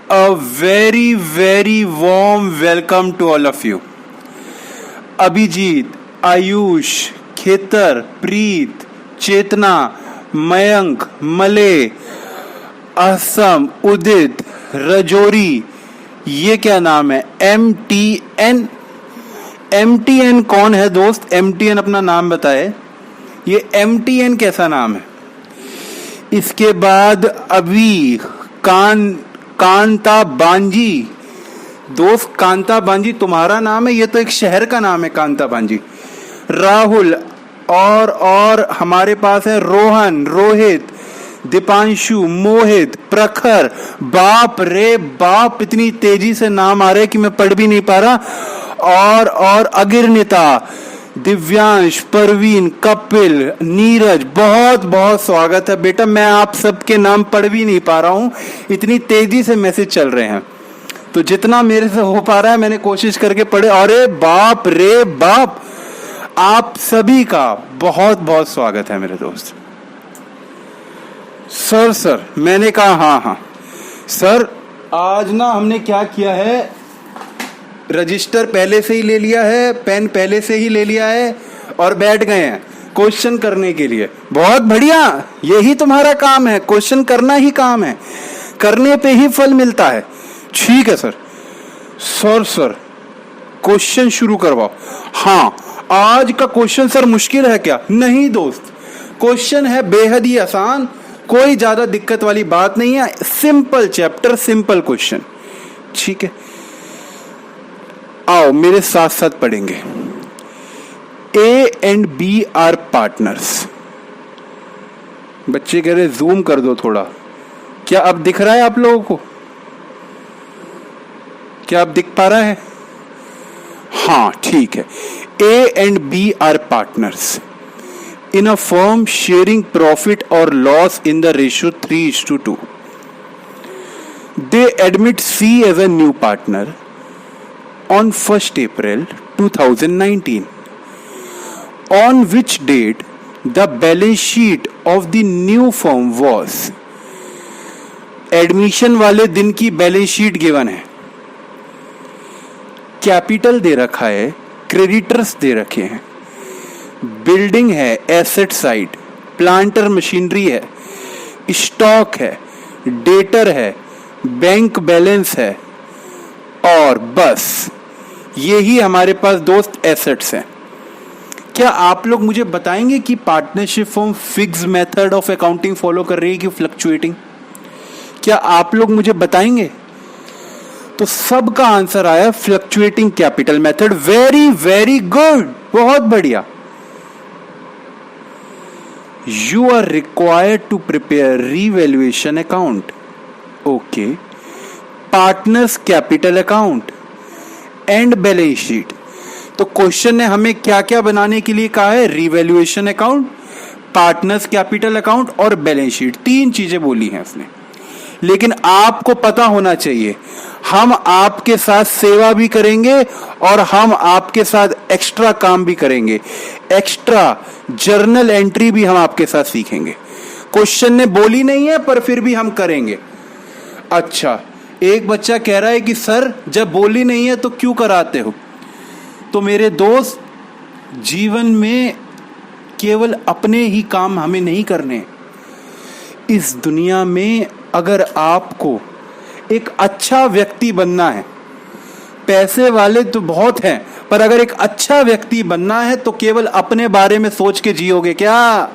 A very very warm welcome to all of you. Abhijit, Ayush, खेतर, प्रीत, चेतना, मयंक, मले, असम, उदित, रजौरी, ये क्या नाम है? MTN। MTN कौन है दोस्त? MTN अपना नाम बताए। ये MTN कैसा नाम है? इसके बाद अभी कांता बांजी। दोस्त कांता बांजी तुम्हारा नाम है? ये तो एक शहर का नाम है कांता बांजी। राहुल और हमारे पास है रोहन, रोहित, दीपांशु, मोहित, प्रखर। बाप रे बाप, इतनी तेजी से नाम आ रहे कि मैं पढ़ भी नहीं पा रहा। और अगिरनिता, दिव्यांश, परवीन, कपिल, नीरज, बहुत बहुत स्वागत है बेटा। मैं आप सबके नाम पढ़ भी नहीं पा रहा हूँ, इतनी तेजी से मैसेज चल रहे हैं। तो जितना मेरे से हो पा रहा है मैंने कोशिश करके पढ़े। अरे बाप रे बाप, आप सभी का बहुत बहुत स्वागत है मेरे दोस्त। सर मैंने कहा हाँ सर, आज ना हमने क्या किया है, रजिस्टर पहले से ही ले लिया है, पेन पहले से ही ले लिया है और बैठ गए हैं क्वेश्चन करने के लिए। बहुत बढ़िया, यही तुम्हारा काम है, क्वेश्चन करना ही काम है, करने पे ही फल मिलता है। ठीक है सर क्वेश्चन शुरू करवाओ। हाँ, आज का क्वेश्चन सर मुश्किल है क्या? नहीं दोस्त, क्वेश्चन है बेहद ही आसान, कोई ज्यादा दिक्कत वाली बात नहीं है। Simple chapter, simple question. ठीक है, आओ मेरे साथ साथ पढ़ेंगे। A and B are partners. बच्चे कह रहे जूम कर दो थोड़ा। क्या अब दिख रहा है आप लोगों को? क्या अब दिख पा रहा है? हाँ ठीक है। A and B are partners in a firm sharing profit or loss in the ratio 3:2. They admit C as a new partner on 1st April 2019, on which date the balance sheet of the new firm was. Admission वाले दिन की balance sheet given है, capital दे रखा है, creditors दे रखे हैं, building है, asset side, planter machinery है, स्टॉक है, डेटर है, बैंक बैलेंस है और बस यही हमारे पास दोस्त एसेट्स हैं। क्या आप लोग मुझे बताएंगे कि partnership form fix method of accounting follow कर रही है कि फ्लक्चुएटिंग? क्या आप लोग मुझे बताएंगे? तो सबका आंसर आया fluctuating capital method. Very very good, बहुत बढ़िया। You are required to prepare revaluation account. Okay. Partners capital account and balance sheet. तो क्वेश्चन ने हमें क्या क्या बनाने के लिए कहा है? Revaluation account, partners capital account और बैलेंस शीट। तीन चीजें बोली हैं उसने। लेकिन आपको पता होना चाहिए, हम आपके साथ सेवा भी करेंगे और हम आपके साथ एक्स्ट्रा काम भी करेंगे। एक्स्ट्रा जर्नल एंट्री भी हम आपके साथ सीखेंगे। क्वेश्चन ने बोली नहीं है पर फिर भी हम करेंगे। अच्छा, एक बच्चा कह रहा है कि सर जब बोली नहीं है तो क्यों कराते हो? तो मेरे दोस्त, जीवन में केवल अपने ही काम हमें नहीं करने। इस दुनिया में अगर आपको एक अच्छा व्यक्ति बनना है, पैसे वाले तो बहुत हैं, पर अगर एक अच्छा व्यक्ति बनना है तो केवल अपने बारे में सोच के जियोगे क्या?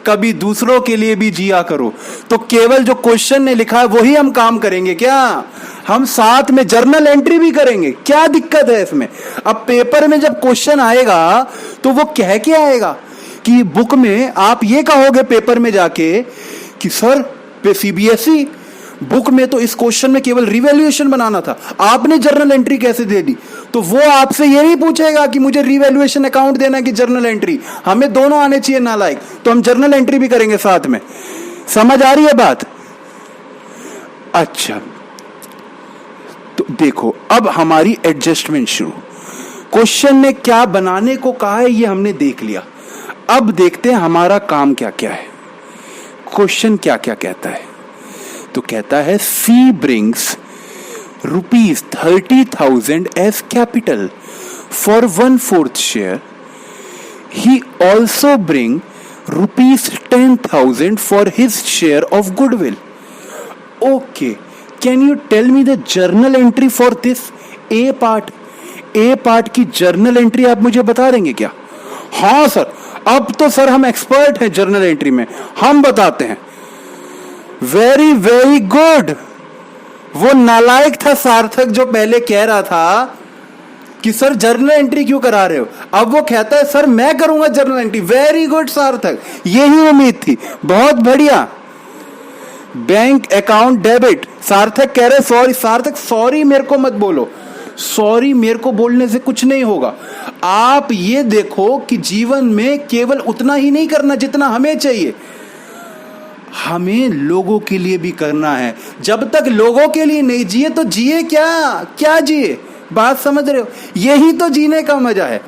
कभी दूसरों के लिए भी जिया करो। तो केवल जो क्वेश्चन ने लिखा है वही हम काम करेंगे क्या? हम साथ में जर्नल एंट्री भी करेंगे। क्या दिक्कत है इसमें? अब पेपर में जब क्वेश्चन आएगा तो वो कह के आएगा कि बुक में आप ये कहोगे पेपर में जाके कि सर CBSE बुक में तो इस क्वेश्चन में केवल रिवैल्यूएशन बनाना था, आपने जर्नल एंट्री कैसे दे दी? तो वो आपसे ये नहीं पूछेगा कि मुझे रिवैल्यूएशन अकाउंट देना है कि जर्नल एंट्री। हमें दोनों आने चाहिए नालायक, तो हम जर्नल एंट्री भी करेंगे साथ में। समझ आ रही है बात? अच्छा, तो देखो अब हमारी एडजस्टमेंट शुरू। क्वेश्चन ने क्या बनाने को कहा है ये हमने देख लिया। अब देखते हैं हमारा काम क्या क्या है। क्वेश्चन क्या क्या कहता है? तो कहता है C brings rupees 30,000 as capital for 1/4 share. He also bring rupees 10,000 for his share of goodwill. Okay, can you tell me the journal entry for this A part? A part की journal entry आप मुझे बता देंगे क्या? हाँ sir, अब तो sir हम एक्सपर्ट हैं जर्नल एंट्री में, हम बताते हैं. Very very good. वो नालायक था सार्थक जो पहले कह रहा था कि सर जर्नल एंट्री क्यों करा रहे हो, अब वो कहता है सर मैं करूंगा जर्नल एंट्री. वेरी गुड सार्थक, यही उम्मीद थी, बहुत बढ़िया. Bank account debit. सार्थक कह रहे सॉरी. सार्थक सॉरी मेरे को मत बोलो, सॉरी मेरे को बोलने से कुछ नहीं होगा. आप ये देखो कि जीवन में केवल उतना ही नहीं करना जितना हमें चाहिए, हमें लोगों के लिए भी करना है. जब तक लोगों के लिए नहीं जिए तो जिए क्या, क्या जिए? बात समझ रहे हो? यही तो जीने का मजा है.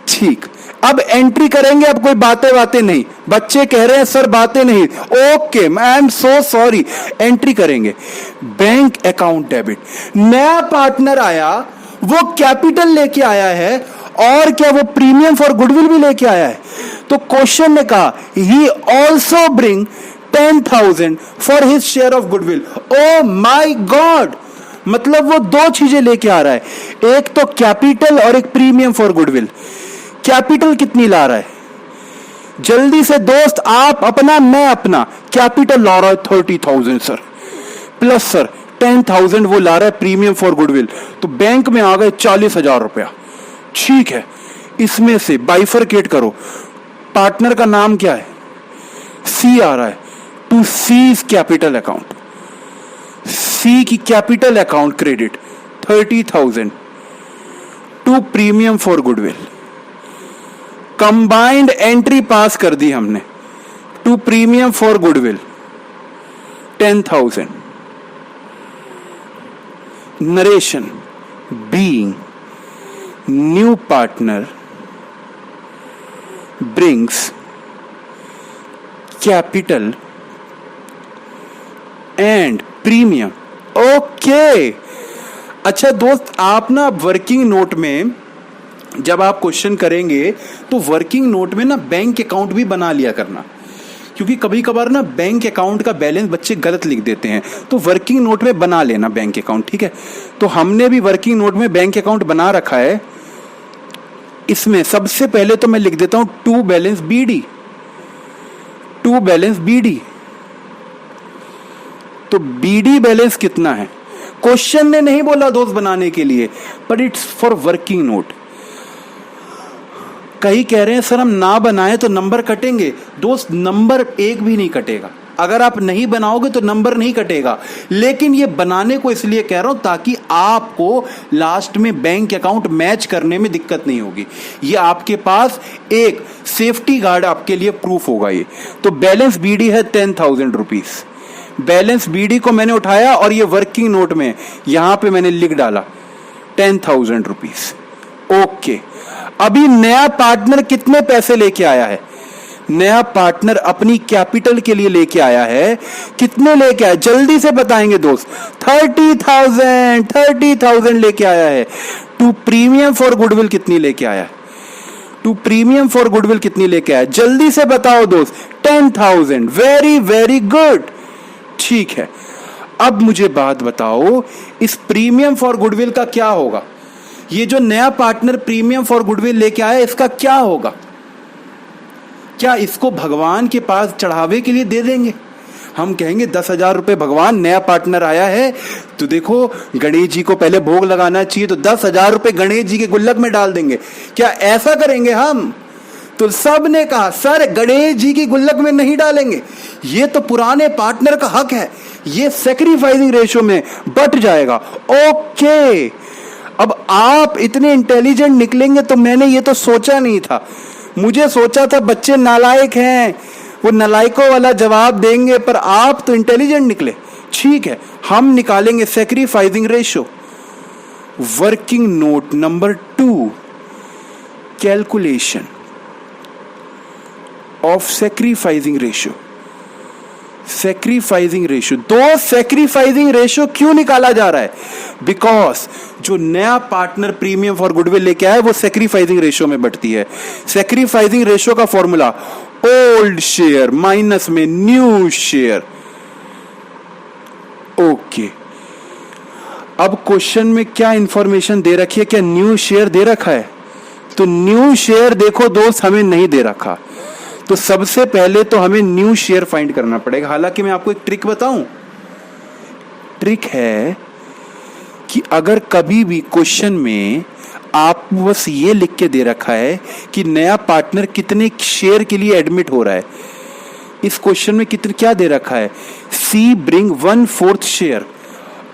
ठीक, अब एंट्री करेंगे. अब कोई बातें नहीं, बच्चे कह रहे हैं सर बातें नहीं. Okay, I am so sorry. Entry करेंगे. Bank account debit. नया पार्टनर आया, वो कैपिटल लेके आया है, और क्या वो प्रीमियम फॉर गुडविल भी लेके आया है. तो क्वेश्चन ने कहा he also bring 10,000 for his share of goodwill. Oh my god, मतलब वो दो चीजें लेके आ रहा है, एक तो कैपिटल और एक प्रीमियम फॉर गुडविल. कैपिटल कितनी ला रहा है? जल्दी से दोस्त, आप अपना मैं अपना. कैपिटल ला रहा है 30,000 सर, प्लस सर 10,000 वो ला रहा है प्रीमियम फॉर गुडविल. तो बैंक में आ गए 40,000 रुपया. ठीक है, इसमें से बाइफरकेट करो. पार्टनर का नाम क्या है? सी आ रहा है. To C's capital account. C की capital account credit 30,000 to premium for goodwill. Combined entry pass कर दी हमने. To premium for goodwill 10,000. Narration. Being new partner brings capital and premium. Okay, अच्छा दोस्त, आप ना वर्किंग नोट में जब आप क्वेश्चन करेंगे तो वर्किंग नोट में ना बैंक अकाउंट भी बना लिया करना, क्योंकि कभी कभार ना बैंक अकाउंट का बैलेंस बच्चे गलत लिख देते हैं. तो वर्किंग नोट में बना लेना बैंक अकाउंट, ठीक है? तो हमने भी वर्किंग नोट में बैंक अकाउंट बना रखा है. इसमें सबसे पहले तो मैं लिख देता हूं to balance BD. To balance BD. तो बीडी बैलेंस कितना है? क्वेश्चन ने नहीं बोला दोस्त बनाने के लिए, but it's for working note. कई कह रहे हैं सर हम ना बनाए तो नंबर कटेंगे. दोस्त, नंबर एक भी नहीं कटेगा. अगर आप नहीं बनाओगे तो नंबर नहीं कटेगा, लेकिन ये बनाने को इसलिए कह रहा हूं ताकि आपको लास्ट में बैंक अकाउंट मैच करने में दिक्कत नहीं होगी. ये आपके पास एक सेफ्टी गार्ड आपके लिए प्रूफ होगा ये. तो बैलेंस बीडी है 10,000 रुपीज. बैलेंस बीडी को मैंने उठाया और ये वर्किंग नोट में यहां पे मैंने लिख डाला 10,000 रुपीज. ओके, अभी नया पार्टनर कितने पैसे लेके आया है? नया पार्टनर अपनी कैपिटल के लिए लेके आया है. कितने लेके आया? जल्दी से बताएंगे दोस्त. 30,000 लेके आया है. टू प्रीमियम फॉर गुडविल कितनी लेके आया है? टू प्रीमियम फॉर गुडविल कितनी लेके आया? जल्दी से बताओ दोस्त. 10,000. Very very good. ठीक है, अब मुझे बात बताओ, इस प्रीमियम फॉर गुडविल का क्या होगा? ये जो नया पार्टनर प्रीमियम फॉर गुडविल लेके आया, इसका क्या होगा? क्या इसको भगवान के पास चढ़ावे के लिए दे देंगे? हम कहेंगे 10,000 रुपए भगवान, नया पार्टनर आया है तो देखो गणेश जी को पहले भोग लगाना चाहिए, तो 10,000 रुपए गणेश जी के गुल्लक में डाल देंगे. क्या ऐसा करेंगे हम? तो सब ने कहा सर गणेश जी की गुल्लक में नहीं डालेंगे, ये तो पुराने पार्टनर का हक है, ये सैक्रिफाइसिंग रेशो में बट जाएगा. ओके, अब आप इतने इंटेलिजेंट निकलेंगे तो मैंने ये तो सोचा नहीं था. मुझे सोचा था बच्चे नालायक हैं, वो नालायकों वाला जवाब देंगे, पर आप तो इंटेलिजेंट निकले. ठीक है, हम निकालेंगे sacrificing ratio. Working note number 2, calculation of sacrificing ratio. Sacrificing ratio, दो सैक्रिफाइसिंग रेशियो क्यों निकाला जा रहा है? बिकॉज जो नया पार्टनर प्रीमियम फॉर गुडविल लेके आया वो सैक्रिफाइसिंग रेशियो में बढ़ती है। सैक्रिफाइसिंग रेशियो का फॉर्मूला ओल्ड शेयर माइनस में न्यू शेयर। ओके, अब क्वेश्चन में क्या इंफॉर्मेशन दे रखी है? क्या न्यू शेयर दे रखा है? तो न्यू शेयर देखो दोस्त, हमें नहीं दे रखा। तो सबसे पहले तो हमें न्यू शेयर फाइंड करना पड़ेगा। हालांकि मैं आपको एक ट्रिक बताऊं, ट्रिक है कि अगर कभी भी क्वेश्चन में आपको बस ये लिख के दे रखा है कि नया पार्टनर कितने शेयर के लिए एडमिट हो रहा है, इस क्वेश्चन में कितने क्या दे रखा है? सी ब्रिंग 1/4 शेयर,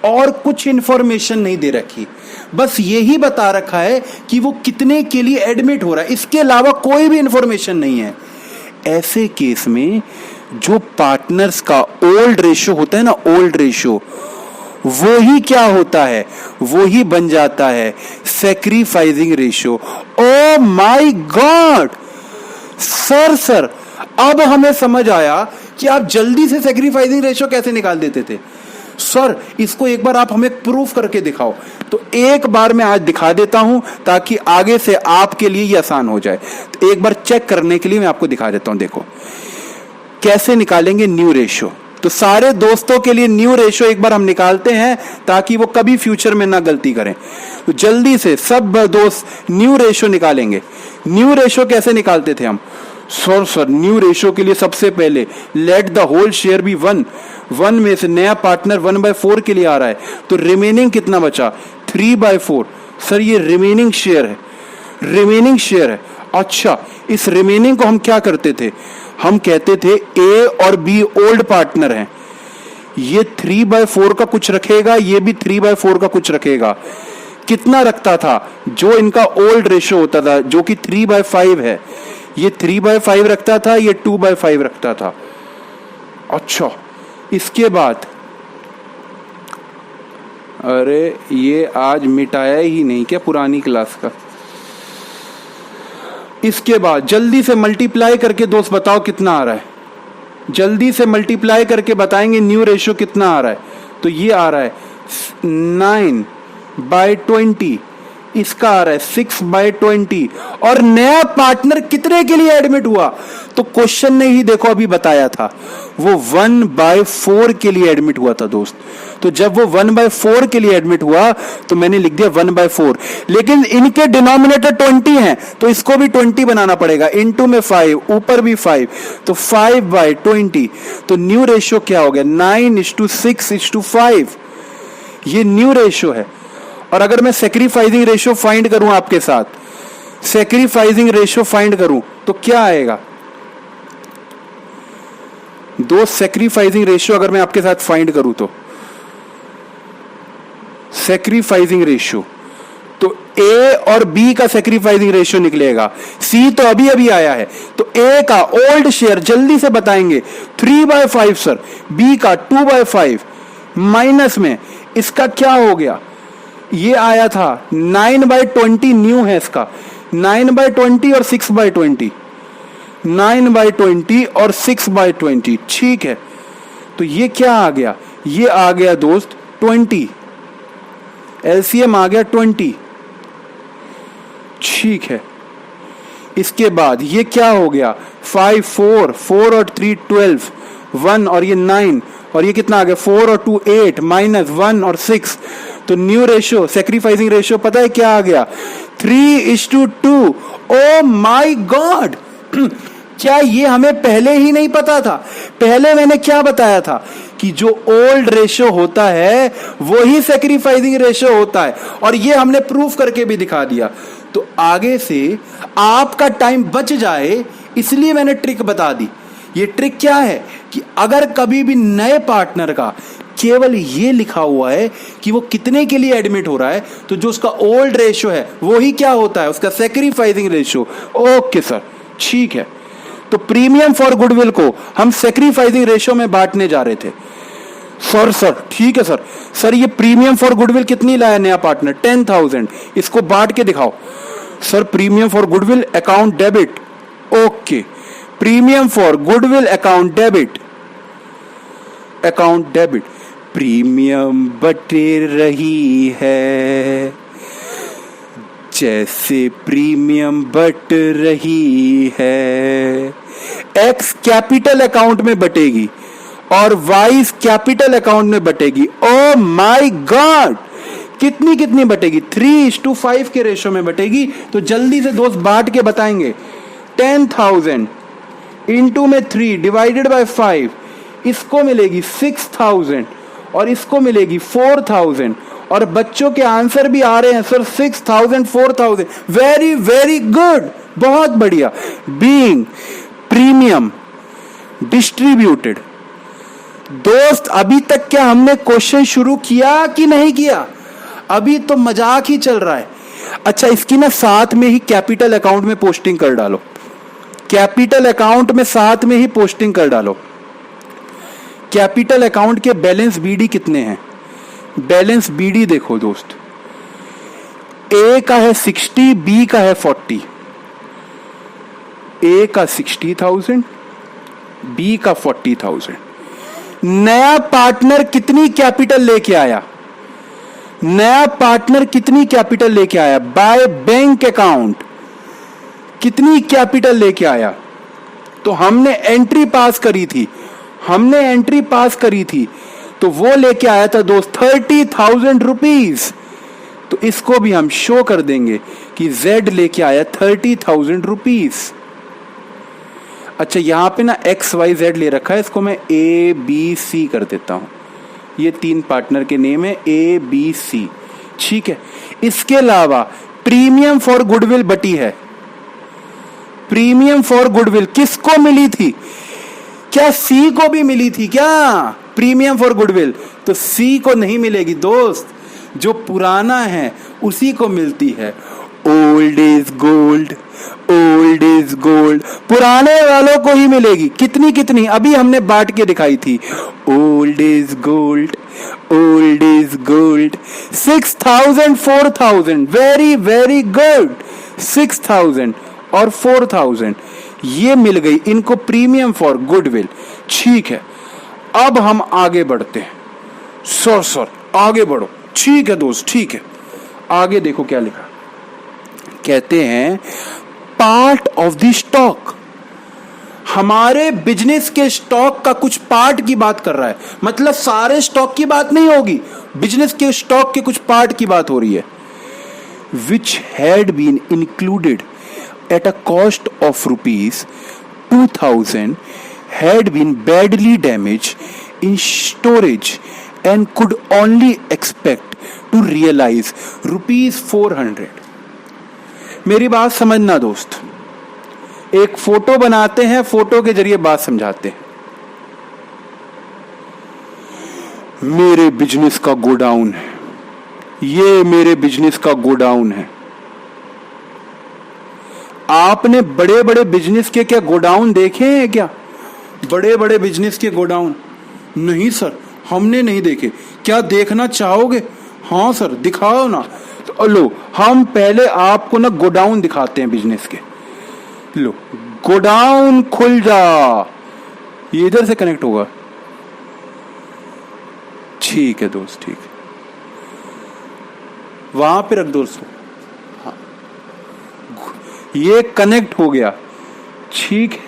और कुछ इंफॉर्मेशन नहीं दे रखी, बस यही बता रखा है कि वो कितने के लिए एडमिट हो रहा है, इसके अलावा कोई भी इंफॉर्मेशन नहीं है। ऐसे केस में जो पार्टनर्स का ओल्ड रेशियो होता है ना, ओल्ड रेशियो, वो ही क्या होता है? वो ही बन जाता है sacrificing ratio. O my God sir, अब हमें समझ आया कि आप जल्दी से सैक्रिफाइसिंग रेशियो कैसे निकाल देते थे। सर इसको एक बार आप हमें प्रूफ करके दिखाओ। तो एक बार मैं आज दिखा देता हूं ताकि आगे से आपके लिए ये आसान हो जाए। तो एक बार चेक करने के लिए मैं आपको दिखा देता हूं। देखो कैसे निकालेंगे न्यू रेशियो। तो सारे दोस्तों के लिए न्यू रेशियो एक बार हम निकालते हैं ताकि वो कभी फ्यूचर में ना गलती करें। तो जल्दी से सब दोस्त न्यू रेशियो निकालेंगे। न्यू रेशियो कैसे निकालते थे हम? सर न्यू रेशियो के लिए सबसे पहले let the whole share be 1 में से नया पार्टनर 1/4 के लिए आ रहा है, तो रिमेनिंग कितना बचा? 3/4। सर ये रिमेनिंग शेयर है, रिमेनिंग शेयर है। अच्छा, इस रिमेनिंग को हम क्या करते थे? हम कहते थे ए और बी ओल्ड पार्टनर हैं, ये 3/4 का कुछ रखेगा, ये भी 3/4 का कुछ रखेगा। कितना रखता था? जो इनका ओल्ड रेशियो होता था जो कि 3/5 है, ये 3/5 रखता था, ये 2/5 रखता था। अच्छा, इसके बाद अरे ये आज मिटाया ही नहीं क्या पुरानी क्लास का? इसके बाद जल्दी से मल्टीप्लाई करके दोस्त बताओ कितना आ रहा है। जल्दी से मल्टीप्लाई करके बताएंगे न्यू रेशियो कितना आ रहा है। तो ये आ रहा है 9/20, इसका आ रहा है 6/20। और नया पार्टनर कितने के लिए एडमिट हुआ? तो क्वेश्चन ने ही देखो अभी बताया था, वो 1/4 के लिए एडमिट हुआ था दोस्त। तो जब वो 1/4 के लिए एडमिट हुआ तो मैंने लिख दिया 1/4। लेकिन इनके डिनोमिनेटर 20 हैं तो इसको भी 20 बनाना पड़ेगा, इनटू में 5, ऊपर भी 5, तो 5/20। तो न्यू रेशियो क्या हो गया? 9:6:5। ये न्यू रेशियो है। और अगर मैं सैक्रिफाइसिंग रेशियो फाइंड करूं आपके साथ, सैक्रिफाइसिंग रेशियो फाइंड करूं तो क्या आएगा? दो सैक्रिफाइसिंग रेशियो अगर मैं आपके साथ फाइंड करूं तो सैक्रिफाइसिंग रेशियो, तो ए और बी का सैक्रिफाइसिंग रेशियो निकलेगा। सी तो अभी अभी आया है, तो ए का ओल्ड शेयर जल्दी से बताएंगे 3/5 सर, बी का 2/5, माइनस में इसका क्या हो गया? ये आया था 9/20, न्यू है इसका 9/20 और 6/20, 9/20 और 6/20। ठीक है, तो ये क्या आ गया? ये आ गया दोस्त 20, एलसीएम आ गया 20। ठीक है, इसके बाद ये क्या हो गया? 5, 4 और 3 12, 1 और ये 9, और ये कितना आ गया? 4 और 2 8, माइनस 1 और 6। तो न्यू रेशियो सैक्रिफाइसिंग रेशियो पता है क्या आ गया? 3:2। ओ माय गॉड क्या ये हमें पहले ही नहीं पता था? पहले मैंने क्या बताया था कि जो ओल्ड रेशियो होता है वो ही सैक्रिफाइसिंग रेशियो होता है, और ये हमने प्रूफ करके भी दिखा दिया। तो आगे से आपका टाइम बच जाए इसलिए मैंने ट्रिक बता दी। ये ट्रिक क्या है कि अगर कभी भी नए पार्टनर का केवल ये लिखा हुआ है कि वो कितने के लिए एडमिट हो रहा है, तो जो उसका ओल्ड रेशियो है वो ही क्या होता है? उसका सैक्रिफाइसिंग रेशियो। ओके सर, ठीक है। तो प्रीमियम फॉर गुडविल को हम सैक्रिफाइसिंग रेशियो में बांटने जा रहे थे। सर ठीक है सर। सर ये प्रीमियम फॉर गुडविल कितनी लाया नया पार्टनर? 10,000। इसको बांट के दिखाओ। Sir premium for goodwill account debit. Okay, premium for goodwill account debit account debit, premium but रही है, जैसे प्रीमियम बट रही है। एक्स कैपिटल अकाउंट में बटेगी और वाई कैपिटल अकाउंट में बटेगी। ओ माय गॉड, कितनी कितनी बटेगी? 3:5 के रेशो में बटेगी। तो जल्दी से दोस्त बांट के बताएंगे। 10,000 इंटू में 3 डिवाइडेड बाय 5, इसको मिलेगी 6,000 और इसको मिलेगी 4,000। और बच्चों के आंसर भी आ रहे हैं सर 6,000 4,000। वेरी वेरी गुड, बहुत बढ़िया। Being premium distributed. दोस्त अभी तक क्या हमने क्वेश्चन शुरू किया कि नहीं किया? अभी तो मजाक ही चल रहा है। अच्छा, इसकी ना साथ में ही कैपिटल अकाउंट में पोस्टिंग कर डालो। कैपिटल अकाउंट में साथ में ही पोस्टिंग कर डालो। कैपिटल अकाउंट के बैलेंस बीडी कितने हैं? बैलेंस बीडी देखो दोस्त, ए का है 60, बी का है 40। ए का 60,000, बी का 40,000। नया पार्टनर कितनी कैपिटल लेके आया? नया पार्टनर कितनी कैपिटल लेके आया? बाय बैंक अकाउंट कितनी कैपिटल लेके आया? तो हमने एंट्री पास करी थी, तो वो लेके आया था दोस्त 30,000 रुपीज। तो इसको भी हम शो कर देंगे कि Z लेके आया 30,000 रुपीज। अच्छा, यहां पे ना XYZ ले रखा है, इसको मैं ABC कर देता हूं। ये 3 पार्टनर के नेम है ABC, ठीक है। इसके अलावा प्रीमियम फॉर गुडविल बटी है। प्रीमियम फॉर गुडविल किसको मिली थी? क्या C को भी मिली थी क्या प्रीमियम फॉर गुडविल? तो C को नहीं मिलेगी दोस्त, जो पुराना है उसी को मिलती है। Old is gold, old is gold, पुराने वालों को ही मिलेगी। कितनी कितनी अभी हमने बांट के दिखाई थी। Old is gold, old is gold. 6,000 4,000, very very good. 6,000 और 4,000 ये मिल गई इनको प्रीमियम फॉर गुडविल, ठीक है। अब हम आगे बढ़ते हैं। सर आगे बढ़ो, ठीक है दोस्त, ठीक है। आगे देखो क्या लिखा, कहते हैं पार्ट ऑफ द स्टॉक। हमारे बिजनेस के स्टॉक का कुछ पार्ट की बात कर रहा है, मतलब सारे स्टॉक की बात नहीं होगी, बिजनेस के स्टॉक के कुछ पार्ट की बात हो रही है। Which had been included at a cost of rupees 2,000 had been badly damaged in storage and could only expect to realize rupees 400। मेरी बात समझना दोस्त, एक फोटो बनाते हैं, फोटो के जरिए बात समझाते हैं। मेरे बिजनेस का गोडाउन है, ये मेरे बिजनेस का गोडाउन है। आपने बड़े बड़े बिजनेस के क्या गोडाउन देखे हैं क्या? बड़े बड़े बिजनेस के गोडाउन? नहीं सर, हमने नहीं देखे। क्या देखना चाहोगे? हाँ सर, दिखाओ ना। तो लो, हम पहले आपको ना गोडाउन दिखाते हैं बिजनेस के। लो, गोडाउन खुल जा, ये इधर से कनेक्ट होगा। ठीक है दोस्त, ठीक है, वहां पे रख दो उसको। ये कनेक्ट हो गया, ठीक है,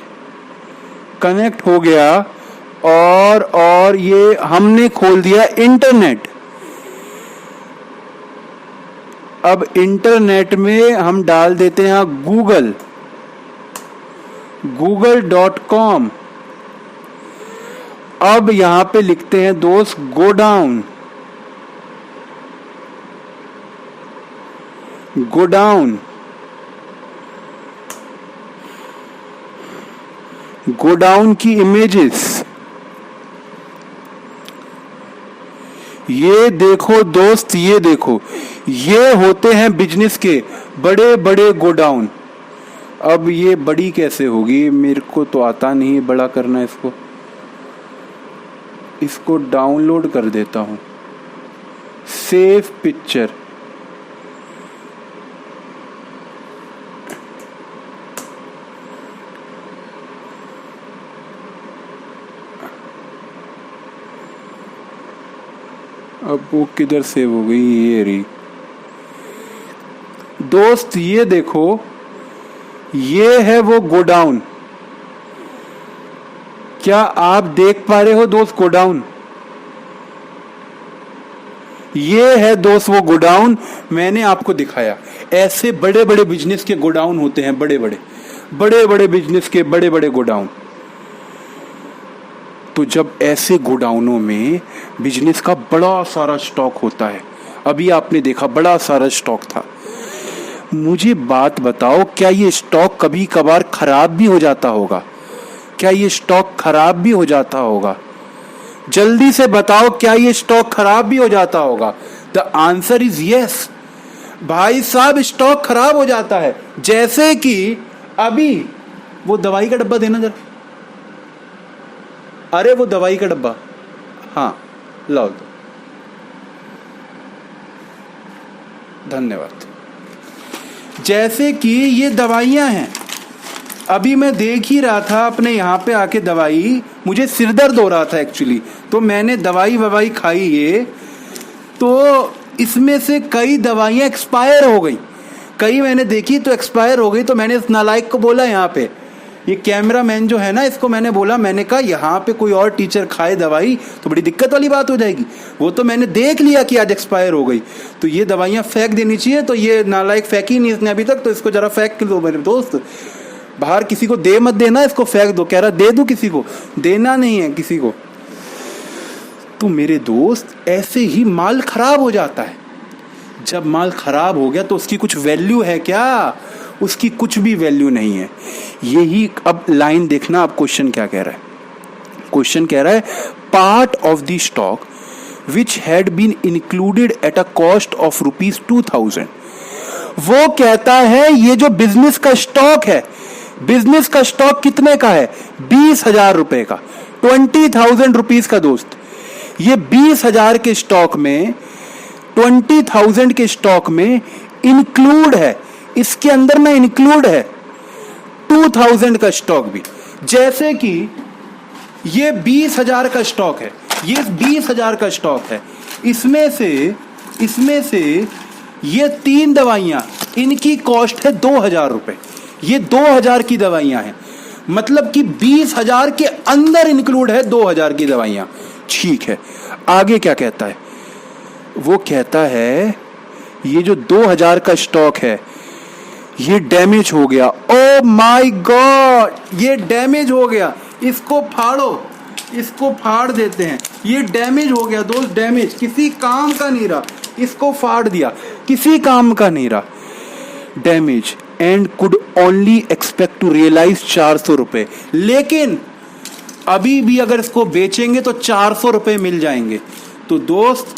कनेक्ट हो गया। और ये हमने खोल दिया इंटरनेट। अब इंटरनेट में हम डाल देते हैं google.com। अब यहां पे लिखते हैं दोस्त गोडाउन, गोडाउन, गोडाउन की इमेजेस। ये देखो दोस्त, ये देखो, ये होते हैं बिजनेस के बड़े बड़े गोडाउन। अब ये बड़ी कैसे होगी, मेरे को तो आता नहीं है बड़ा करना। इसको डाउनलोड कर देता हूं, सेव पिक्चर। अब वो किधर सेव हो गई, ये रही दोस्त। ये देखो, ये है वो गोडाउन। क्या आप देख पा रहे हो दोस्त गोडाउन? ये है दोस्त वो गोडाउन मैंने आपको दिखाया। ऐसे बड़े बड़े बिजनेस के गोडाउन होते हैं, बड़े बड़े बिजनेस के बड़े बड़े गोडाउन। तो जब ऐसे गोडाउनों में बिजनेस का बड़ा सारा स्टॉक होता है, अभी आपने देखा बड़ा सारा स्टॉक था, मुझे बात बताओ, क्या ये स्टॉक कभी कभार खराब भी हो जाता होगा? क्या ये स्टॉक खराब भी हो जाता होगा? जल्दी से बताओ, क्या ये स्टॉक खराब भी हो जाता होगा? द आंसर इज यस भाई साहब, स्टॉक खराब हो जाता है। जैसे कि अभी वो दवाई का डब्बा देना जरा, अरे वो दवाई का डब्बा, हाँ लाओ दो, धन्यवाद। जैसे कि ये दवाइयां हैं, अभी मैं देख ही रहा था अपने यहाँ पे आके दवाई, मुझे सिर दर्द हो रहा था एक्चुअली, तो मैंने दवाई ववाई खाई ये, तो इसमें से कई दवाइयाँ एक्सपायर हो गई, कई मैंने देखी तो एक्सपायर हो गई। तो मैंने इस नालायक को बोला, यहाँ पे ये कैमरा मैन जो है ना, इसको मैंने बोला, मैंने कहा यहाँ पे कोई और टीचर खाए दवाई तो बड़ी दिक्कत वाली बात हो जाएगी। वो तो मैंने देख लिया कि आज एक्सपायर हो गई, तो ये दवाइयाँ फेंक देनी चाहिए। तो ये नालायक फेंकी नहीं इसने अभी तक, तो इसको जरा फेंक दो मेरे दोस्त, बाहर किसी को दे मत देना, इसको फेंक दो। कह रहा दे दूं किसी को, देना नहीं है किसी को। तो मेरे दोस्त, ऐसे ही माल खराब हो जाता है। जब माल खराब हो गया तो उसकी कुछ वैल्यू है क्या? उसकी कुछ भी वैल्यू नहीं है। यही अब लाइन देखना, अब क्वेश्चन क्या कह रहा है। क्वेश्चन कह रहा है part of the stock which had been included at a cost of ₹2000। वो कहता है ये जो बिजनेस का स्टॉक है, बिजनेस का स्टॉक कितने का है? 20,000 रुपए का, 20,000 रुपीज का दोस्त। ये 20,000 के स्टॉक में, 20,000 के स्टॉक में इंक्लूड है, इसके अंदर में इंक्लूड है 2,000 का स्टॉक भी। जैसे कि ये 20,000 का स्टॉक है, ये 20,000 का स्टॉक है, इसमें से ये 3 दवाइयां, इनकी कॉस्ट है 2,000 रुपए। ये 2,000 की दवाइयां हैं, मतलब कि 20,000 के अंदर इंक्लूड है 2,000 की दवाइयां। ठीक है, आगे क्या कहता है? वो कहता है ये जो 2,000 का स्टॉक है ये डैमेज हो गया। ओ माय गॉड, ये डैमेज हो गया, इसको फाड़ो, इसको फाड़ देते हैं। ये डैमेज हो गया दोस्त, डैमेज, किसी काम का नहीं रहा, इसको फाड़ दिया, किसी काम का नहीं रहा, damage. And could only expect to realise 400 रुपए। लेकिन अभी भी अगर इसको बेचेंगे तो 400 रुपए मिल जाएंगे। तो दोस्त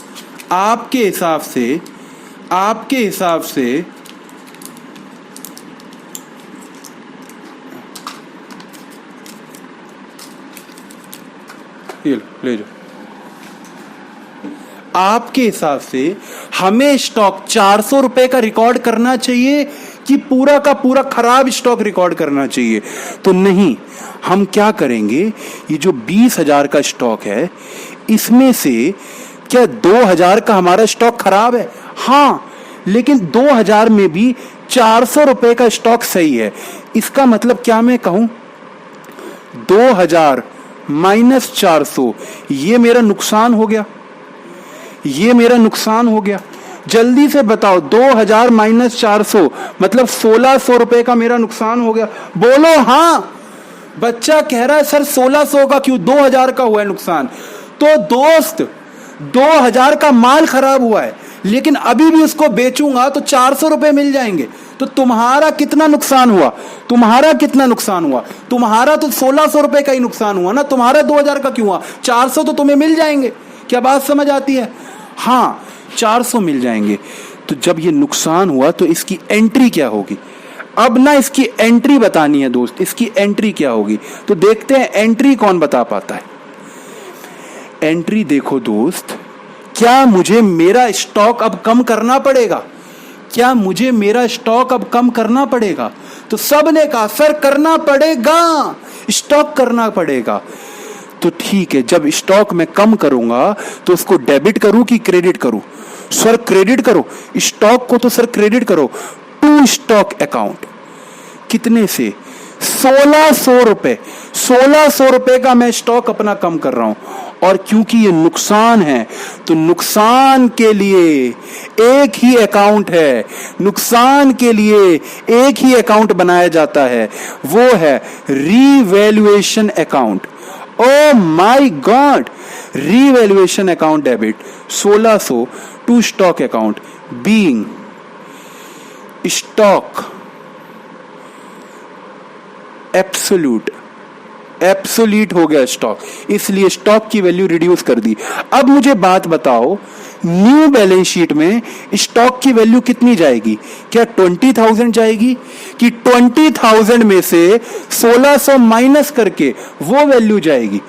आपके हिसाब से ये ले जाओ। आपके हिसाब से हमें स्टॉक 400 रुपए का रिकॉर्ड करना चाहिए कि पूरा का पूरा खराब स्टॉक रिकॉर्ड करना चाहिए? तो नहीं, हम क्या करेंगे, ये जो 20,000 का स्टॉक है, इसमें से क्या 2,000 का हमारा स्टॉक खराब है? हाँ, लेकिन 2,000 में भी 400 रुपए का स्टॉक सही है। इसका मतलब क्या मैं कहूं, 2,000 माइनस 400, ये मेरा नुकसान हो गया, ये मेरा नुकसान हो गया। जल्दी से बताओ, 2,000 माइनस 400 मतलब 1,600 रुपए का मेरा नुकसान हो गया। बोलो हाँ। बच्चा कह रहा है सर 1,600 का क्यों, 2,000 का हुआ है नुकसान। तो दोस्त 2,000 का माल खराब हुआ है, लेकिन अभी भी उसको बेचूंगा तो 400 रुपए मिल जाएंगे। तो तुम्हारा कितना नुकसान हुआ, तुम्हारा कितना नुकसान हुआ? तुम्हारा तो 1,600 रुपए का ही नुकसान हुआ ना, तुम्हारा 2,000 का क्यों हुआ? 400 तो तुम्हें मिल जाएंगे। क्या बात समझ आती है? हाँ, 400 मिल जाएंगे। तो जब ये नुकसान हुआ तो इसकी एंट्री क्या होगी? अब ना इसकी एंट्री बतानी है दोस्त, इसकी एंट्री क्या होगी? तो देखते हैं एंट्री कौन बता पाता है। एंट्री देखो दोस्त, क्या मुझे मेरा स्टॉक अब कम करना पड़ेगा? क्या मुझे मेरा स्टॉक अब कम करना पड़ेगा? तो सब ने कहा सर करना पड़ेगा, स्टॉक करना पड़ेगा। तो ठीक है, जब स्टॉक मैं कम करूंगा तो उसको डेबिट करूं कि क्रेडिट करूं? सर क्रेडिट करो स्टॉक को, तो सर क्रेडिट करो टू स्टॉक अकाउंट। कितने से? 1600 रुपए। 1600 रुपए का मैं स्टॉक अपना कम कर रहा हूं, और क्योंकि ये नुकसान है तो नुकसान के लिए एक ही अकाउंट है, नुकसान के लिए एक ही अकाउंट बनाया जाता है, वो है revaluation account. Oh my god, revaluation account debit 1600 to stock account being stock absolute हो गया स्टॉक, इसलिए स्टॉक की वैल्यू रिड्यूस कर दी। अब मुझे बात बताओ, न्यू बैलेंस शीट में स्टॉक की वैल्यू कितनी जाएगी? क्या 20,000 जाएगी कि 20,000 में से 1600 माइनस करके वो वैल्यू जाएगी?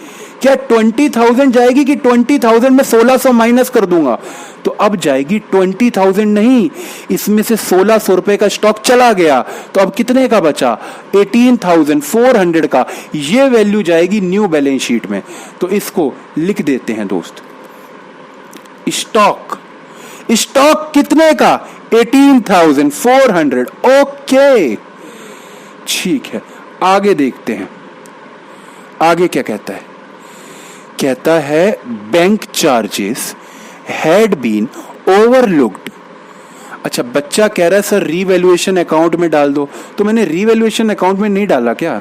क्या 20,000 जाएगी कि 20,000 में 1600 माइनस कर दूंगा? तो अब जाएगी 20,000 नहीं, इसमें से 1600 रुपए का स्टॉक चला गया, तो अब कितने का बचा? 18,400 का। ये वैल्यू जाएगी न्यू बैलेंस शीट में। तो इसको लिख देते हैं दोस्त, स्टॉक कितने का? 18,400। ओके ठीक है, आगे देखते हैं आगे क्या कहता है। कहता है bank charges had been overlooked. अच्छा, बच्चा कह रहा है सर रीवैल्यूएशन अकाउंट में डाल दो, तो मैंने रीवैल्यूएशन अकाउंट में नहीं डाला क्या?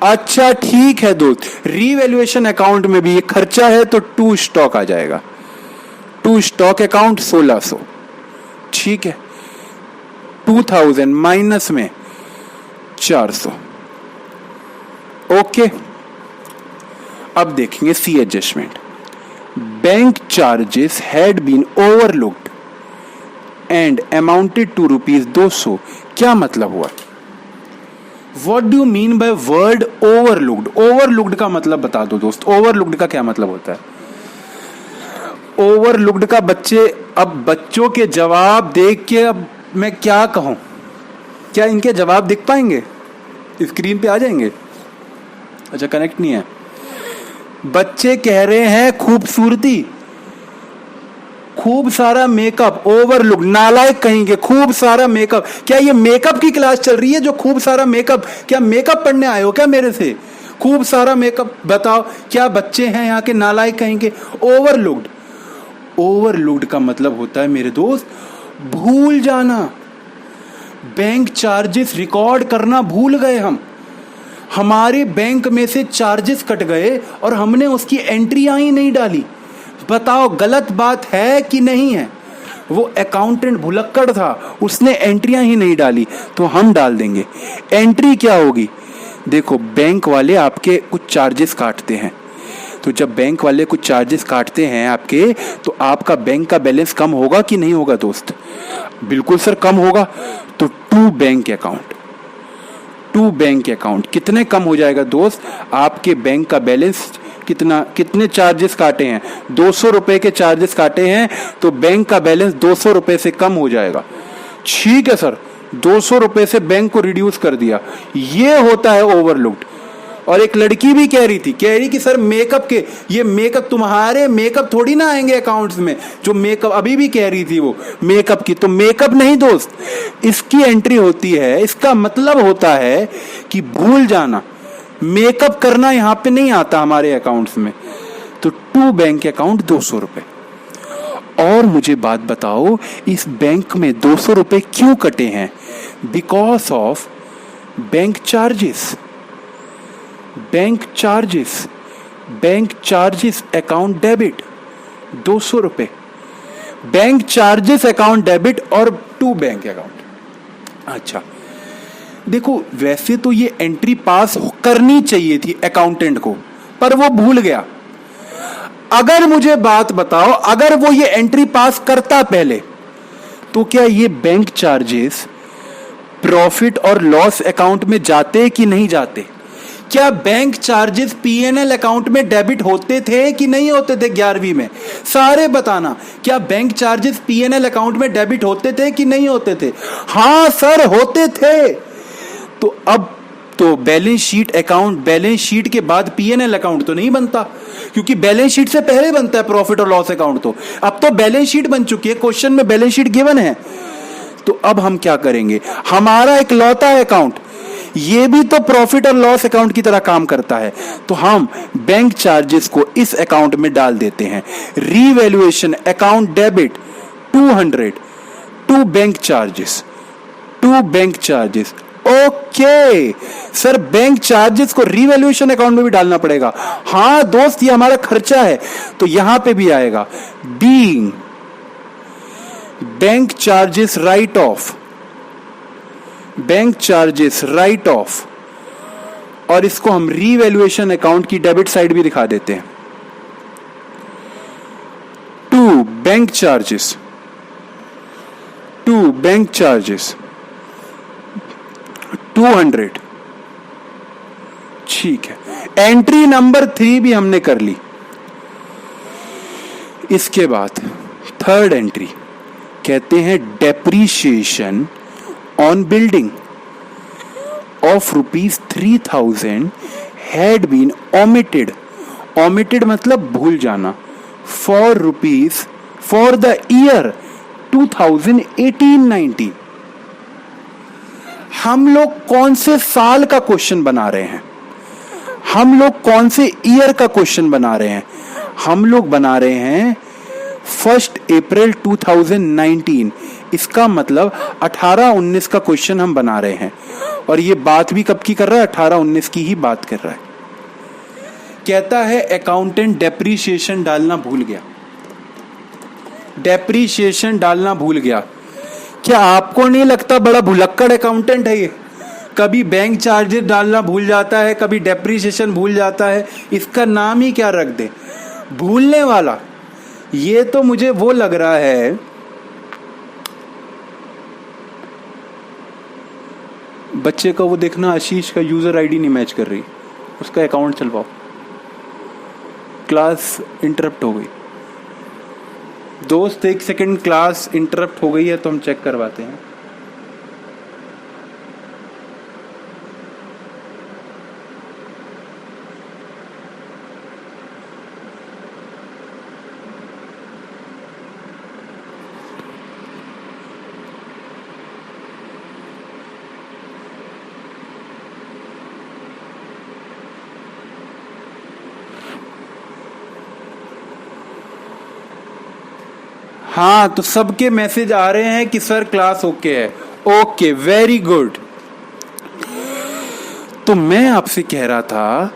अच्छा ठीक है दोस्त, रीवैल्यूएशन अकाउंट में भी ये खर्चा है तो टू स्टॉक आ जाएगा, टू स्टॉक अकाउंट 1600। ठीक है, 2000 माइनस में 400। ओके, अब देखेंगे C adjustment. Bank charges had been overlooked and amounted to ₹200। क्या मतलब हुआ? What do you mean by word overlooked? Overlooked का मतलब बता दो दोस्त, ओवरलुक्ड का क्या मतलब होता है? ओवरलुक्ड का अब बच्चों के जवाब देख के अब मैं क्या कहूं? क्या इनके जवाब दिख पाएंगे? स्क्रीन पे आ जाएंगे? अच्छा, कनेक्ट नहीं है। बच्चे कह रहे हैं खूबसूरती, खूब सारा मेकअप, ओवरलुक, नालायक कहेंगे, खूब सारा मेकअप। क्या ये मेकअप की क्लास चल रही है जो खूब सारा मेकअप? क्या मेकअप पढ़ने आए हो क्या मेरे से? खूब सारा मेकअप बताओ, क्या बच्चे हैं यहाँ के नालायक कहेंगे? ओवरलुक्ड, ओवरलुक्ड का मतलब होता है मेरे दोस्त भूल जाना। बैंक चार्जेस रिकॉर्ड करना भूल गए हम, हमारे बैंक में से चार्जेस कट गए और हमने उसकी एंट्रियां ही नहीं डाली। बताओ गलत बात है कि नहीं है? वो अकाउंटेंट भुलक्कड़ था, उसने एंट्रियां ही नहीं डाली, तो हम डाल देंगे। एंट्री क्या होगी? देखो, बैंक वाले आपके कुछ चार्जेस काटते हैं, तो जब बैंक वाले कुछ चार्जेस काटते हैं आपके, तो आपका बैंक का बैलेंस कम होगा कि नहीं होगा दोस्त? बिल्कुल सर, कम होगा। तो to bank account, to bank account कितने कम हो जाएगा दोस्त? आपके बैंक का बैलेंस कितने चार्जेस काटे हैं? 200 रुपए के चार्जेस काटे हैं, तो बैंक का बैलेंस 200 रुपए से कम हो जाएगा। ठीक है सर, 200 रुपए से बैंक को रिड्यूस कर दिया। ये होता है ओवरलुक्ड। और एक लड़की भी कह रही कि सर मेकअप के, ये मेकअप, तुम्हारे मेकअप थोड़ी ना आएंगे अकाउंट्स में, जो मेकअप अभी भी कह रही थी वो मेकअप की। तो मेकअप नहीं दोस्त, इसकी एंट्री होती है। इसका मतलब होता है कि भूल जाना, मेकअप करना यहां पे नहीं आता हमारे अकाउंट्स में। तो टू बैंक अकाउंट 200 रुपए। और मुझे बात बताओ, इस बैंक में 200 रुपए क्यों कटे हैं? Because of bank charges, bank charges account debit 200 रुपए, बैंक चार्जेस अकाउंट डेबिट और टू बैंक अकाउंट। अच्छा देखो, वैसे तो ये एंट्री पास करनी चाहिए थी अकाउंटेंट को, पर वो भूल गया। अगर मुझे बात बताओ, अगर वो ये एंट्री पास करता पहले, तो क्या ये बैंक चार्जेस प्रॉफिट और लॉस अकाउंट में जाते कि नहीं जाते? क्या बैंक चार्जेस पीएनएल अकाउंट में डेबिट होते थे कि नहीं होते थे? 11वीं में सारे बताना, क्या बैंक चार्जेस पीएनएल अकाउंट में डेबिट होते थे कि नहीं होते थे? हाँ सर, होते थे। तो अब तो balance sheet account, balance sheet के बाद P&L अकाउंट तो नहीं बनता, क्योंकि बैलेंस शीट से पहले बनता है प्रॉफिट और लॉस अकाउंट। तो अब तो बैलेंस शीट बन चुकी है, क्वेश्चन में बैलेंस शीट गिवन है। तो अब हम क्या करेंगे, हमारा एक लौता है अकाउंट, ये भी तो प्रॉफिट और लॉस अकाउंट की तरह काम करता है, तो हम बैंक चार्जेस को इस अकाउंट में डाल देते हैं। Revaluation account debit 200 to bank charges, to bank charges. Okay sir, bank charges को रीवैल्यूएशन अकाउंट में भी डालना पड़ेगा। हाँ दोस्त, ये हमारा खर्चा है, तो यहां पे भी आएगा being bank charges write off, bank charges write off, और इसको हम रीवैल्यूएशन अकाउंट की डेबिट साइड भी दिखा देते हैं। To bank charges, to bank charges 200, ठीक है। एंट्री नंबर 3 भी हमने कर ली। इसके बाद थर्ड एंट्री कहते हैं depreciation on building of ₹3000 had been omitted, omitted मतलब भूल जाना, फॉर द ईयर 2018-19। हम लोग कौन से साल का क्वेश्चन बना रहे हैं, हम लोग कौन से ईयर का क्वेश्चन बना रहे हैं, हम लोग बना रहे हैं 1 अप्रैल 2019। इसका मतलब 18-19 का क्वेश्चन हम बना रहे हैं, और ये बात भी कब की कर रहा है, 18-19 की ही बात कर रहा है। कहता है अकाउंटेंट डेप्रीशिएशन डालना भूल गया, डेप्रीशिएशन डालना भूल गया। क्या आपको नहीं लगता बड़ा भुलक्कड़ अकाउंटेंट है ये? कभी बैंक चार्जेस डालना भूल जाता है, कभी डेप्रीशिएशन भूल जाता है। इसका नाम ही क्या रख दे, भूलने वाला। ये तो मुझे वो लग रहा है, बच्चे का वो देखना, आशीष का यूजर आईडी नहीं मैच कर रही, उसका अकाउंट चलवाओ। क्लास इंटरप्ट हो गई दोस्त, 1 सेकंड, क्लास इंटरप्ट हो गई है तो हम चेक करवाते हैं। हाँ, तो सबके मैसेज आ रहे हैं कि सर क्लास ओके है। Okay, very good. तो मैं आपसे कह रहा था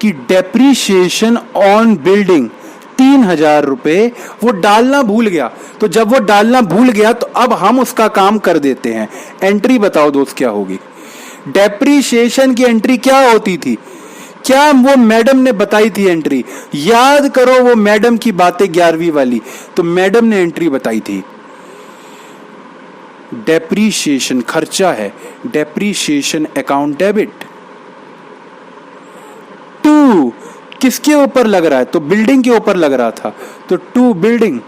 कि डेप्रीशिएशन ऑन बिल्डिंग 3000 रुपए वो डालना भूल गया। तो जब वो डालना भूल गया तो अब हम उसका काम कर देते हैं। एंट्री बताओ दोस्त क्या होगी? डेप्रीशिएशन की एंट्री क्या होती थी? क्या वो मैडम ने बताई थी एंट्री? याद करो वो मैडम की बातें 11वीं वाली। तो मैडम ने एंट्री बताई थी, डेप्रीशिएशन खर्चा है, डेप्रीशिएशन अकाउंट डेबिट। 2 किसके ऊपर लग रहा है? तो बिल्डिंग के ऊपर लग रहा था, तो 2 बिल्डिंग।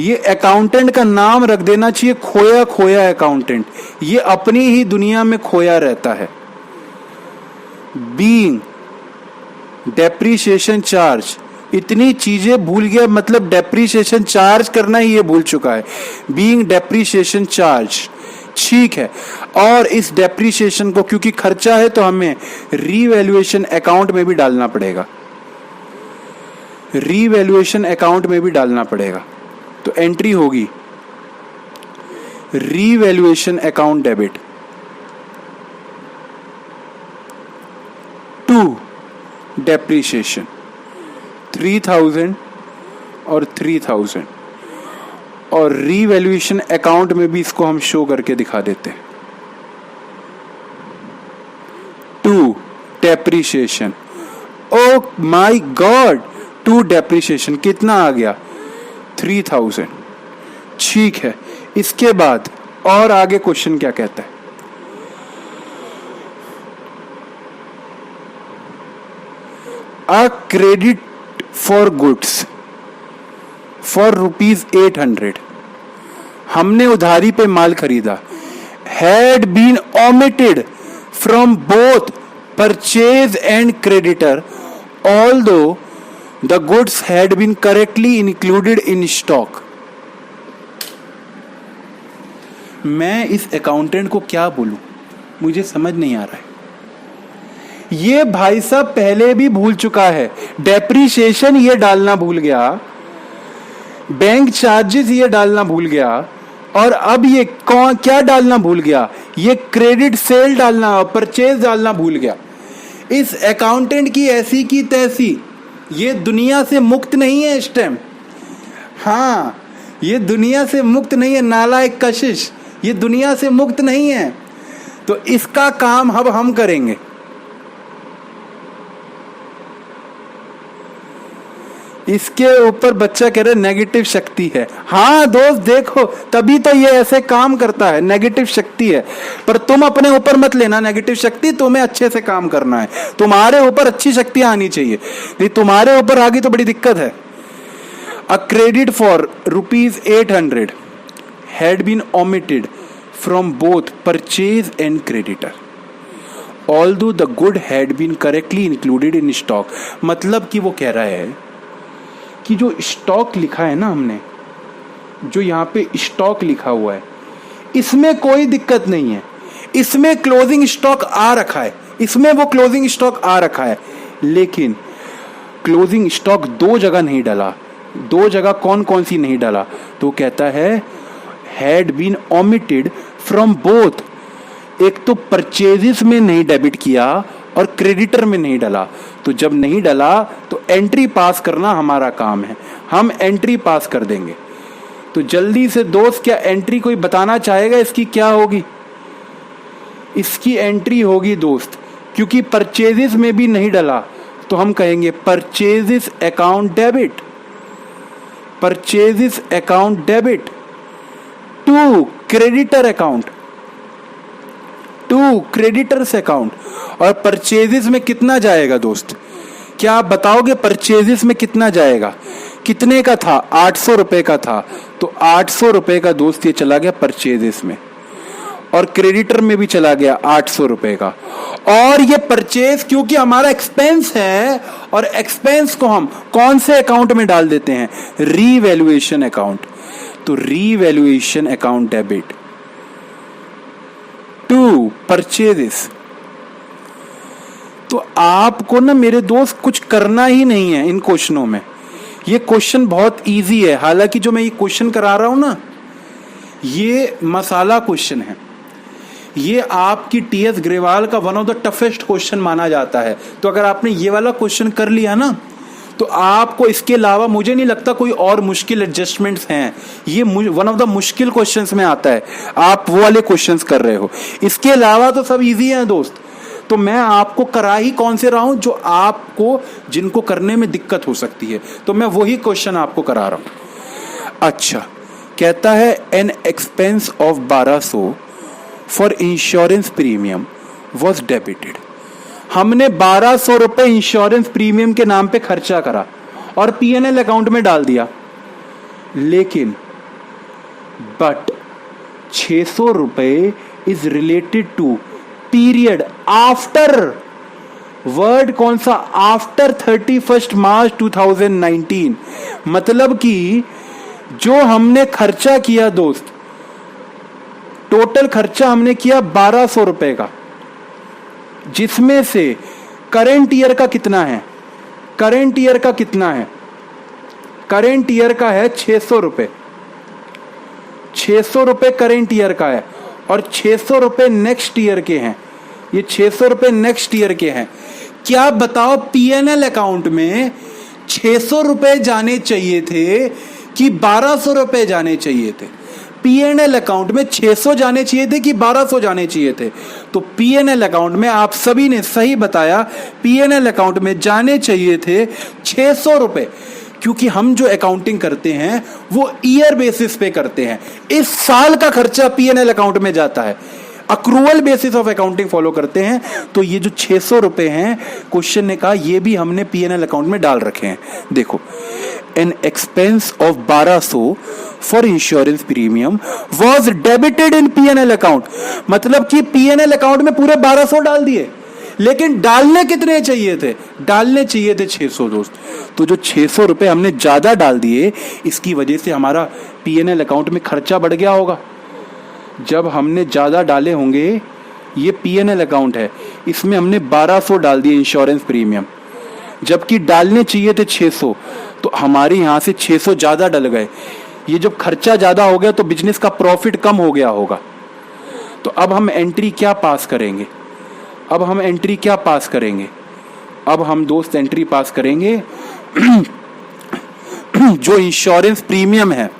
ये अकाउंटेंट का नाम रख देना चाहिए, खोया खोया अकाउंटेंट। ये अपनी ही दुनिया में खोया रहता है। बीइंग डेप्रीशिएशन चार्ज, इतनी चीजें भूल गया, मतलब डेप्रीशिएशन चार्ज करना ही ये भूल चुका है। बीइंग डेप्रीशिएशन चार्ज, ठीक है। और इस डेप्रीशिएशन को क्योंकि खर्चा है तो हमें रीवैल्यूएशन अकाउंट में भी डालना पड़ेगा, रीवैल्यूएशन अकाउंट में भी डालना पड़ेगा। तो एंट्री होगी रीवैल्यूएशन अकाउंट डेबिट 2 डेप्रीशिएशन 3000 और 3000, और रीवैल्यूएशन अकाउंट में भी इसको हम शो करके दिखा देते हैं। 2 depreciation, O my God, 2 depreciation कितना आ गया? 3000, ठीक है। इसके बाद और आगे क्वेश्चन क्या कहता है? A credit for goods for ₹800, हमने उधारी पे माल खरीदा। had been omitted from both purchase and creditor, although the goods had been correctly included in stock. मैं इस अकाउंटेंट को क्या बोलूं, मुझे समझ नहीं आ रहा है। ये भाई साहब पहले भी भूल चुका है, डेप्रीशिएशन ये डालना भूल गया, बैंक चार्जेस ये डालना भूल गया, और अब ये क्या डालना भूल गया, ये क्रेडिट सेल डालना, परचेज डालना भूल गया। इस अकाउंटेंट की ऐसी की तैसी, ये दुनिया से मुक्त नहीं है इस टाइम। हाँ, ये दुनिया से मुक्त नहीं है, नालायक कशिश, ये दुनिया से मुक्त नहीं है। तो इसका काम अब हम करेंगे। इसके ऊपर बच्चा कह रहा है नेगेटिव शक्ति है। हाँ दोस्त देखो, तभी तो ये ऐसे काम करता है, नेगेटिव शक्ति है। पर तुम अपने ऊपर मत लेना नेगेटिव शक्ति, तुम्हें अच्छे से काम करना है, तुम्हारे ऊपर अच्छी शक्तियां आनी चाहिए, नहीं तुम्हारे ऊपर आ गई तो बड़ी दिक्कत है। A credit for ₹800 had been omitted from both purchase and creditor, although the good had been correctly included in stock। मतलब कि वो कह रहा है कि जो स्टॉक लिखा है ना हमने, जो यहाँ पे स्टॉक लिखा हुआ है, इसमें कोई दिक्कत नहीं है, इसमें क्लोजिंग स्टॉक आ रखा है, इसमें वो क्लोजिंग स्टॉक आ रखा है, लेकिन क्लोजिंग स्टॉक दो जगह नहीं डाला। दो जगह कौन कौन सी नहीं डाला? तो कहता है had been omitted from both, एक तो परचेजेस में नहीं डेबिट किया और क्रेडिटर में नहीं डाला। तो जब नहीं डाला तो एंट्री पास करना हमारा काम है, हम एंट्री पास कर देंगे। तो जल्दी से दोस्त, क्या एंट्री कोई बताना चाहेगा इसकी क्या होगी? इसकी एंट्री होगी दोस्त, क्योंकि परचेजेस में भी नहीं डाला तो हम कहेंगे purchases account debit, purchases account debit to creditor account, to creditors account. और परचेजेस में कितना जाएगा दोस्त? क्या आप बताओगे परचेजेस में कितना जाएगा? कितने का था? 800 रुपए का था, तो 800 रुपए का दोस्त ये चला गया परचेजेस में, और क्रेडिटर में भी चला गया 800 रुपए का। और ये परचेज क्योंकि हमारा एक्सपेंस है, और एक्सपेंस को हम कौन से अकाउंट में डाल देते हैं? Revaluation account. तो revaluation account debit to purchases. तो आपको ना मेरे दोस्त कुछ करना ही नहीं है इन क्वेश्चनों में। ये क्वेश्चन बहुत इजी है, हालांकि जो मैं ये क्वेश्चन करा रहा हूं ना, ये मसाला क्वेश्चन है। ये आपकी टीएस ग्रेवाल का one of the toughest question माना जाता है। तो अगर आपने ये वाला क्वेश्चन कर लिया ना, तो आपको इसके अलावा मुझे नहीं लगता कोई और मुश्किल एडजस्टमेंट्स हैं। ये वन ऑफ द मुश्किल क्वेश्चंस में आता है, आप वो वाले क्वेश्चंस कर रहे हो। इसके अलावा तो सब इजी हैं दोस्त। तो मैं आपको करा ही कौन से रहा हूं जो आपको, जिनको करने में दिक्कत हो सकती है, तो मैं वही क्वेश्चन आपको करा रहा हूं। अच्छा, कहता है an expense of 1200 for insurance premium was debited. हमने 1200 रुपए इंश्योरेंस प्रीमियम के नाम पे खर्चा करा और पीएनएल अकाउंट में डाल दिया, लेकिन बट 600 रुपए is related to period after, word कौन सा? After 31 March 2019। मतलब कि जो हमने खर्चा किया दोस्त, टोटल खर्चा हमने किया 1200 रुपए का, जिसमें से करेंट ईयर का कितना है? करेंट ईयर का कितना है? करेंट ईयर का है 600 रुपए। 600 रुपए करेंट ईयर का है, और 600 रुपए नेक्स्ट ईयर के हैं। ये 600 रुपए नेक्स्ट ईयर के हैं। क्या बताओ, पीएनएल अकाउंट में 600 रुपए जाने चाहिए थे कि 1200 रुपए जाने चाहिए थे? पीएनएल अकाउंट में 600 जाने चाहिए थे कि 1200 जाने चाहिए थे? तो पीएनएल अकाउंट में, आप सभी ने सही बताया, पीएनएल अकाउंट में जाने चाहिए थे 600 रुपए, क्योंकि हम जो अकाउंटिंग करते हैं वो ईयर बेसिस पे करते हैं। इस साल का खर्चा पीएनएल अकाउंट में जाता है, accrual basis of accounting follow करते हैं। तो ये जो 600 रुपए हैं, क्वेश्चन ने कहा ये भी हमने पीएनएल अकाउंट में डाल रखे हैं। देखो, an expense of 1200 for insurance premium was debited in P&L account। मतलब कि P&L अकाउंट में पूरे 1200 डाल दिए, लेकिन डालने कितने चाहिए थे? डालने चाहिए थे 600 दोस्त। तो जो 600 रुपए हमने ज्यादा डाल दिए, इसकी वजह से हमारा P&L अकाउंट में खर्चा बढ़ गया होगा। जब हमने ज्यादा डाले होंगे, ये P&L अकाउंट है, इसमें हमने 1200 डाल दिए इंश्योरेंस प्रीमियम, जबकि डालने चाहिए थे 600, तो हमारे यहां से 600 ज्यादा डल गए। ये जब खर्चा ज्यादा हो गया तो बिजनेस का प्रॉफिट कम हो गया होगा। तो अब हम एंट्री क्या पास करेंगे? अब हम दोस्त एंट्री पास करेंगे जो इंश्योरेंस प्रीमियम है,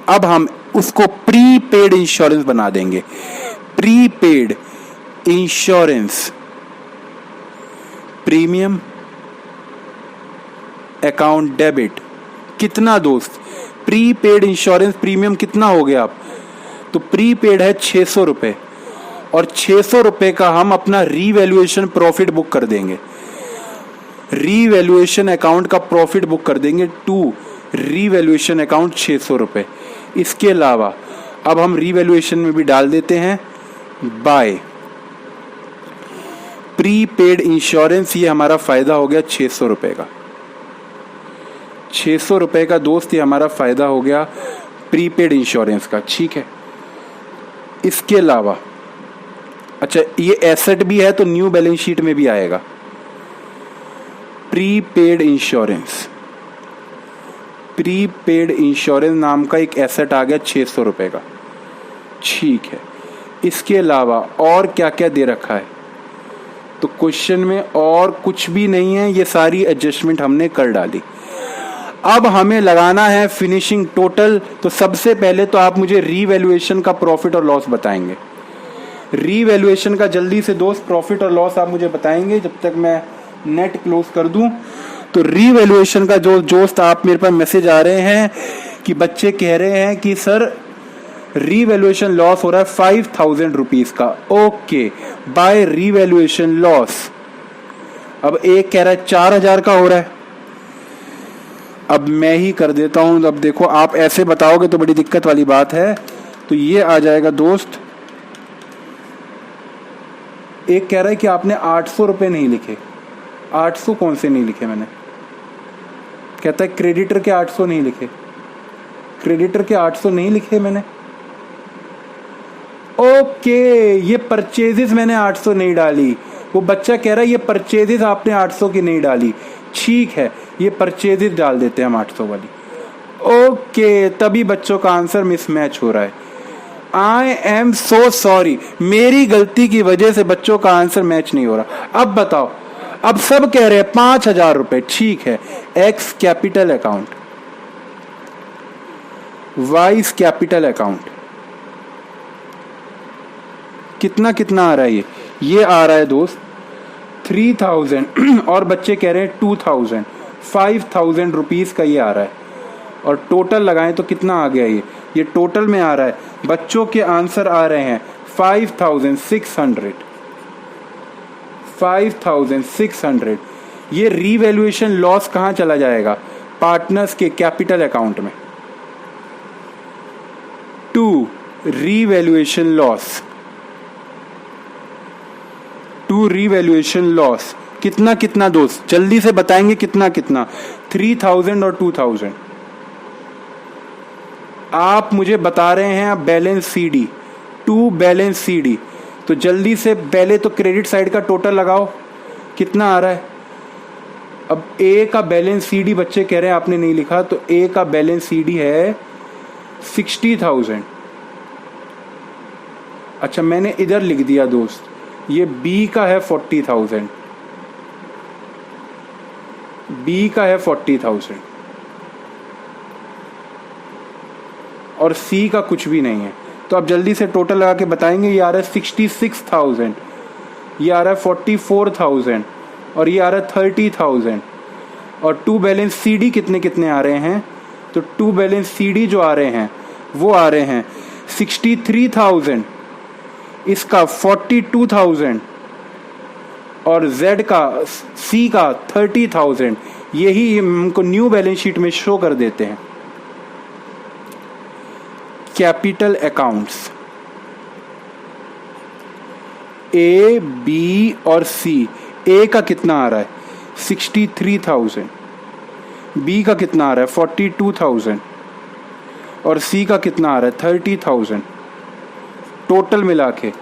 अब हम उसको प्रीपेड इंश्योरेंस बना देंगे। Prepaid insurance premium account debit. कितना दोस्त? प्रीपेड इंश्योरेंस प्रीमियम कितना हो गया? आप तो प्रीपेड है 600 रुपए, और 600 रुपए का हम अपना रीवैल्यूएशन प्रॉफिट बुक कर देंगे। रीवैल्यूएशन अकाउंट का प्रॉफिट बुक कर देंगे टू रीवैल्यूएशन अकाउंट 600 रुपए। इसके अलावा अब हम रीवैल्यूएशन में भी डाल देते हैं बाय प्रीपेड इंश्योरेंस। ये हमारा फायदा हो गया 600 रुपए का। 600 रुपए का दोस्त ये हमारा फायदा हो गया प्रीपेड इंश्योरेंस का। ठीक है, इसके अलावा अच्छा ये एसेट भी है तो न्यू बैलेंस शीट में भी आएगा। प्रीपेड इंश्योरेंस नाम का एक एसेट आ गया 600 रुपए का। ठीक है, इसके अलावा और क्या क्या दे रखा है? तो क्वेश्चन में और कुछ भी नहीं है, ये सारी एडजस्टमेंट हमने कर डाली। अब हमें लगाना है फिनिशिंग टोटल। तो सबसे पहले तो आप मुझे रीवैल्यूएशन का प्रॉफिट और लॉस बताएंगे। रीवैल्यूएशन का जल्दी से दोस्त प्रॉफिट और लॉस आप मुझे बताएंगे जब तक मैं नेट क्लोज कर दूं। तो रीवैल्यूएशन का जो दोस्त आप मेरे पास मैसेज आ रहे हैं कि बच्चे कह रहे हैं कि सर रीवैल्यूएशन लॉस हो रहा है 5000 रुपीज का। Okay, by revaluation loss. अब एक कह रहा है 4000 का हो रहा है। अब मैं ही कर देता हूं। अब देखो, आप ऐसे बताओगे तो बड़ी दिक्कत वाली बात है। तो ये आ जाएगा दोस्त, एक कह रहा है कि आपने 800 रुपए नहीं लिखे। 800 कौन से नहीं लिखे मैंने? कहता है क्रेडिटर के 800 नहीं लिखे। क्रेडिटर के 800 नहीं लिखे मैंने। ओके, ये परचेजेस मैंने 800 नहीं डाली। वो बच्चा कह रहा है ये परचेजेस आपने 800 की नहीं डाली। ठीक है, ये परचेजेस डाल देते हैं हम 800 वाली। ओके, तभी बच्चों का आंसर मिसमैच हो रहा है। आई एम सो सॉरी, मेरी गलती की वजह से बच्चों का आंसर मैच नहीं हो रहा। अब बताओ, अब सब कह रहे हैं 5000 रुपए। ठीक है, x capital account, vice capital account, कितना कितना आ रहा है? ये आ रहा है दोस्त 3000 और बच्चे कह रहे हैं 2000, 5000 रुपीज का ये आ रहा है। और टोटल लगाएं तो कितना आ गया? ये टोटल में आ रहा है। बच्चों के आंसर आ रहे हैं 5600। 5600। ये रीवैल्यूएशन लॉस कहां चला जाएगा? पार्टनर्स के कैपिटल अकाउंट में। टू रीवैल्यूएशन लॉस, कितना कितना दोस्त जल्दी से बताएंगे? कितना कितना? 3000 और 2000। आप मुझे बता रहे हैं balance CD, to balance CD. तो जल्दी से पहले तो क्रेडिट साइड का टोटल लगाओ, कितना आ रहा है? अब ए का बैलेंस सीडी बच्चे कह रहे हैं आपने नहीं लिखा, तो ए का बैलेंस सीडी है 60000। अच्छा, मैंने इधर लिख दिया दोस्त, ये बी का है 40000। बी का है 40000 और सी का कुछ भी नहीं है। तो आप जल्दी से टोटल लगा के बताएंगे। ये आ रहा है 66000, ये आ रहा है 44000 और ये आ रहा है 30000। और टू बैलेंस सीडी कितने कितने आ रहे हैं? तो टू बैलेंस सीडी जो आ रहे हैं वो आ रहे हैं 63000, इसका 42000 और Z का, C का 30000, यही हमको न्यू बैलेंस शीट में शो कर देते हैं। कैपिटल अकाउंट्स ए, बी और सी। ए का कितना आ रहा है 63,000, बी का कितना आ रहा है 42,000 और सी का कितना आ रहा है 30,000। टोटल मिला के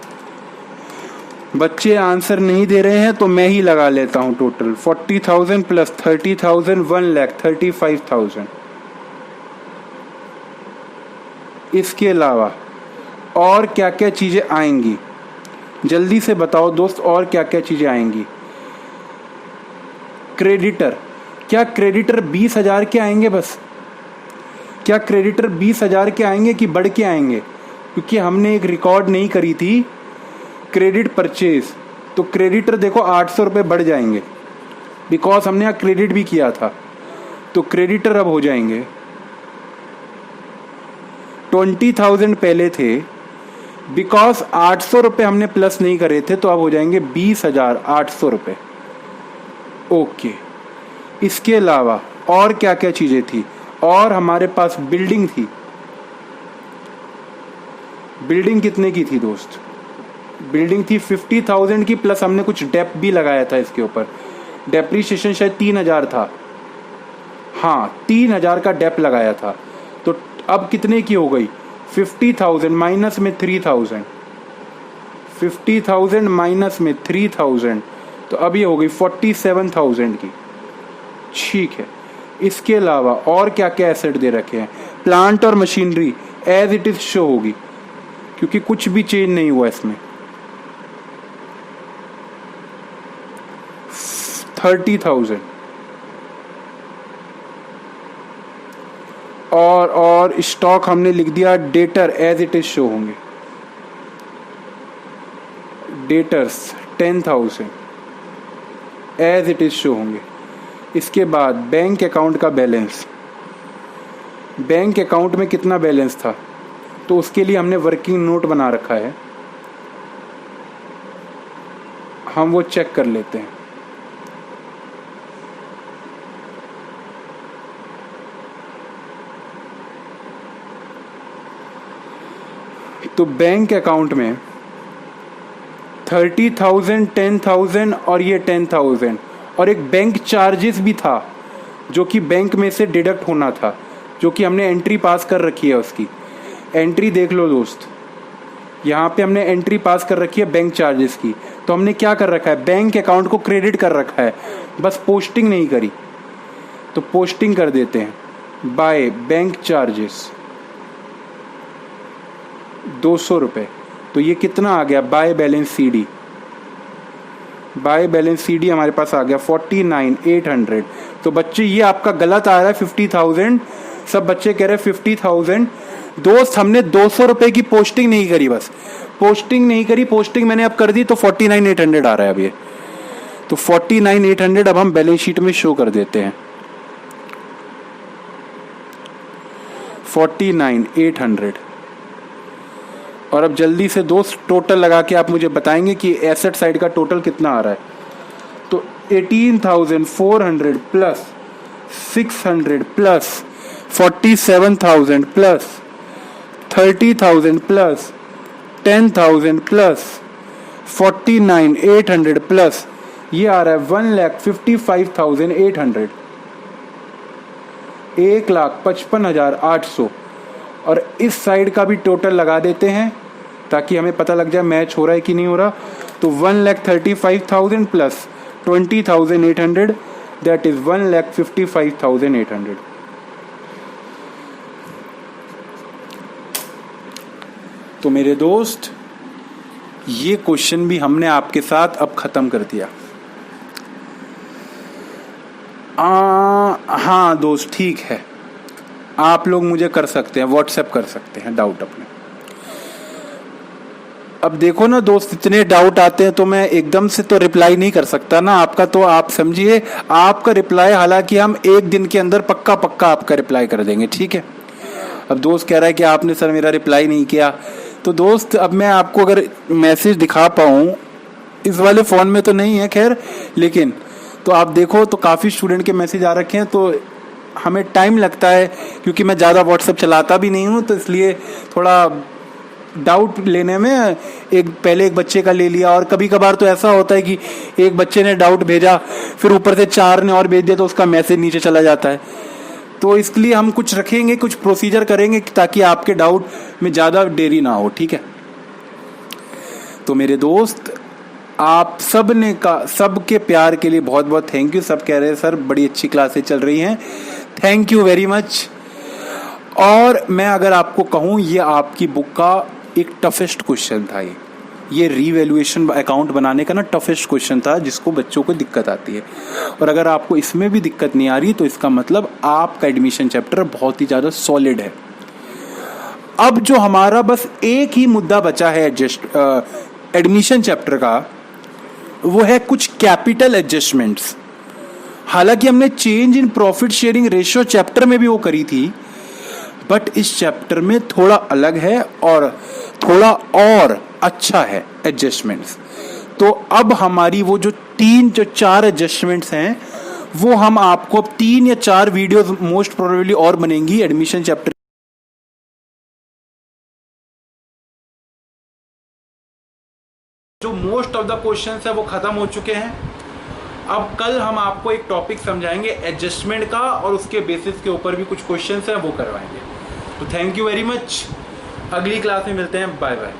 बच्चे आंसर नहीं दे रहे हैं तो मैं ही लगा लेता हूं टोटल। 40,000 प्लस 30,000 1,35,000। इसके अलावा और क्या क्या चीज़ें आएंगी, जल्दी से बताओ दोस्त, और क्या क्या चीज़ें आएंगी। क्रेडिटर, क्या क्रेडिटर 20,000 के आएंगे बस? क्या क्रेडिटर 20,000 के आएंगे कि बढ़ के आएंगे? क्योंकि हमने एक रिकॉर्ड नहीं करी थी क्रेडिट परचेज, तो क्रेडिटर देखो 800 रुपये बढ़ जाएंगे बिकॉज हमने यहाँ क्रेडिट भी किया था। तो क्रेडिटर अब हो जाएंगे 20,000 पहले थे, बिकॉज 800 रुपये हमने प्लस नहीं करे थे, तो अब हो जाएंगे 20,800 रुपये। ओके, इसके अलावा और क्या क्या चीज़ें थी? और हमारे पास बिल्डिंग थी। बिल्डिंग कितने की थी दोस्त? बिल्डिंग थी 50,000 की, प्लस हमने कुछ डेप भी लगाया था इसके ऊपर। डेप्रीशिएशन शायद 3,000 था। हाँ, 3,000 का डेप लगाया था। तो अब कितने की हो गई? 50,000 माइनस में 3,000, 50,000 माइनस में 3,000, तो अब ये हो गई 47,000 की। ठीक है, इसके अलावा और क्या क्या एसेट दे रखे हैं? प्लांट और machinery as it is show होगी क्योंकि कुछ भी चेंज नहीं हुआ इसमें। 30,000 और स्टॉक हमने लिख दिया debtor as it is show होंगे। Debtors 10,000 as it is show होंगे। इसके बाद बैंक अकाउंट का बैलेंस, बैंक अकाउंट में कितना बैलेंस था, तो उसके लिए हमने वर्किंग नोट बना रखा है, हम वो चेक कर लेते हैं। तो बैंक अकाउंट में 30,000, 10,000 और ये 10,000 और एक बैंक चार्जेस भी था जो कि बैंक में से डिडक्ट होना था, जो कि हमने एंट्री पास कर रखी है। उसकी एंट्री देख लो दोस्त, यहाँ पे हमने एंट्री पास कर रखी है बैंक चार्जेस की। तो हमने क्या कर रखा है, बैंक अकाउंट को क्रेडिट कर रखा है, बस पोस्टिंग नहीं करी। तो पोस्टिंग कर देते हैं बाय बैंक चार्जेस 200 रुपये। तो ये कितना आ गया by balance C D? By balance C D हमारे पास आ गया 49,800। तो बच्चे ये आपका गलत आ रहा है 50,000, सब बच्चे कह रहे हैं 50,000। दोस्त हमने 200 रुपये की पोस्टिंग नहीं करी, बस पोस्टिंग नहीं करी। पोस्टिंग मैंने अब कर दी तो 49,800 आ रहा है अब ये। तो 49,800 अब हम बैलेंस शीट में शो कर देते हैं। 49,800 और अब जल्दी से दोस्त टोटल लगा के आप मुझे बताएंगे कि एसेट साइड का टोटल कितना आ रहा है। तो 18,400 plus 600 plus 47,000 plus 30,000 plus 10,000 plus 49,800 plus ये आ रहा है 1,55,800, 1,55,800। और इस साइड का भी टोटल लगा देते हैं ताकि हमें पता लग जाए मैच हो रहा है कि नहीं हो रहा। तो 1,35,000 प्लस 20,800 दैट इज 1,55,800। तो मेरे दोस्त ये क्वेश्चन भी हमने आपके साथ अब खत्म कर दिया। हाँ दोस्त ठीक है, आप लोग मुझे कर सकते हैं, व्हाट्सएप कर सकते हैं डाउट अपने। अब देखो ना दोस्त, इतने डाउट आते हैं तो मैं एकदम से तो रिप्लाई नहीं कर सकता ना आपका। तो आप समझिए आपका रिप्लाई, हालांकि हम एक दिन के अंदर पक्का आपका रिप्लाई कर देंगे, ठीक है। अब दोस्त कह रहा है कि आपने सर मेरा रिप्लाई नहीं किया। तो दोस्त अब मैं आपको अगर मैसेज दिखा पाऊँ, इस वाले फ़ोन में तो नहीं है खैर, लेकिन तो आप देखो तो काफ़ी स्टूडेंट के मैसेज आ रखे हैं, तो हमें टाइम लगता है क्योंकि मैं ज़्यादा व्हाट्सएप चलाता भी नहीं हूँ, तो इसलिए थोड़ा डाउट लेने में पहले एक बच्चे का ले लिया, और कभी कभार तो ऐसा होता है कि एक बच्चे ने डाउट भेजा फिर ऊपर से 4 ने और भेज दिया तो उसका मैसेज नीचे चला जाता है। तो इसलिए हम कुछ रखेंगे, कुछ प्रोसीजर करेंगे ताकि आपके डाउट में ज़्यादा देरी ना हो, ठीक है। तो मेरे दोस्त, आप सबके प्यार के लिए बहुत बहुत थैंक यू। सब कह रहे हैं सर बड़ी अच्छी क्लासेस चल रही हैं, थैंक यू वेरी मच। और मैं अगर आपको कहूँ, ये आपकी बुक का एक टफेस्ट क्वेश्चन था। ये रीवैल्यूएशन अकाउंट बनाने का ना टफेस्ट क्वेश्चन था जिसको बच्चों को दिक्कत आती है। और अगर आपको इसमें भी दिक्कत नहीं आ रही तो इसका मतलब आपका एडमिशन चैप्टर बहुत ही ज़्यादा सॉलिड है। अब जो हमारा बस एक ही मुद्दा बचा है एडमिशन चैप्टर का, वो है कुछ कैपिटल एडजस्टमेंट्स। हालांकि हमने change in profit sharing ratio chapter में भी वो करी थी, बट इस चैप्टर में थोड़ा अलग है और थोड़ा और अच्छा है एडजस्टमेंट्स। तो अब हमारी वो जो 4 एडजस्टमेंट्स हैं वो हम आपको 3 या 4 वीडियोस मोस्ट प्रोबेबली और बनेंगी एडमिशन चैप्टर। जो मोस्ट ऑफ द क्वेश्चंस है वो खत्म हो चुके हैं। अब कल हम आपको एक टॉपिक समझाएंगे एडजस्टमेंट का, और उसके बेसिस के ऊपर भी कुछ क्वेश्चंस हैं वो करवाएंगे। तो थैंक यू वेरी मच, अगली क्लास में मिलते हैं, बाय बाय।